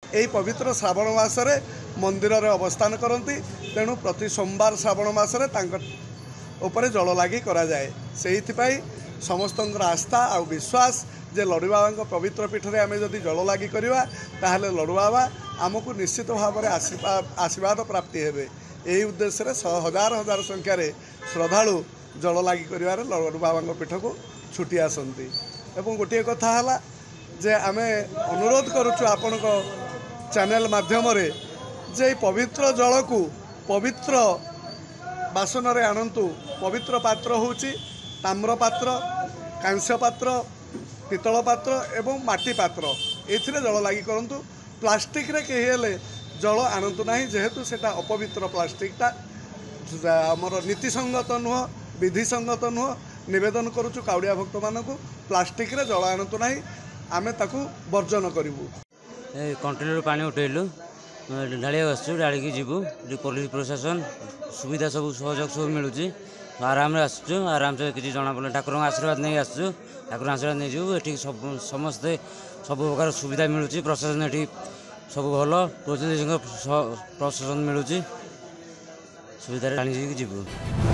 यही पवित्र श्रावण मासरे मंदिर रे अवस्थान करती। तेणु प्रति सोमवार श्रावण मासरे उपरे जल लागी करा जाए। से समस्त आस्था आ विश्वास जे लड्डू बाबा पवित्र पीठ में आम जदि जल लागी करवा ताहले लड्डू बाबा आमको निश्चित भाव में आशीर्वाद प्राप्ति हेबे। यही उद्देश्य हजार हजार संख्यार श्रद्धालु जल लागी कर लड्डू बाबा पीठ को छुटी आसती। एवं गोटे कथा है जे आम अनुरोध करुचु आपण चैनल माध्यम जे पवित्र जल को पवित्र बासन रे आणंतु। पवित्र पात्र होची ताम्र पात्र, कांस्य पात्र, पितल पात्र एवं माटी पात्र। एथिरे जल लागी करंतु। प्लास्टिक रे कही हेले जल आणंतु नाही, जेहेतु सेटा अपवित्र प्लास्टिकटा आमर नीतिसंगत नुह, विधिसंगत नुह। निवेदन करुचु काउड़िया भक्त मानकु प्लास्टिक रे जल आणंतु नाही, आमे ताकू वर्जन करिवु। कंटेनर पानी उठेलु ढाड़ी आसु ढाड़ी जीवु पुलिस प्रशासन सुविधा सब सहयोग सब मिलूँ। आराम आसु आराम से किसी जना पड़े ठाकुर आशीर्वाद नहीं आसु। ठाकुर आशीर्वाद नहीं जीव ये सब समस्ते सब प्रकार सुविधा मिलूँ। प्रशासन ये सब भल प्रशासन मिलूँ सुविधा जीवु।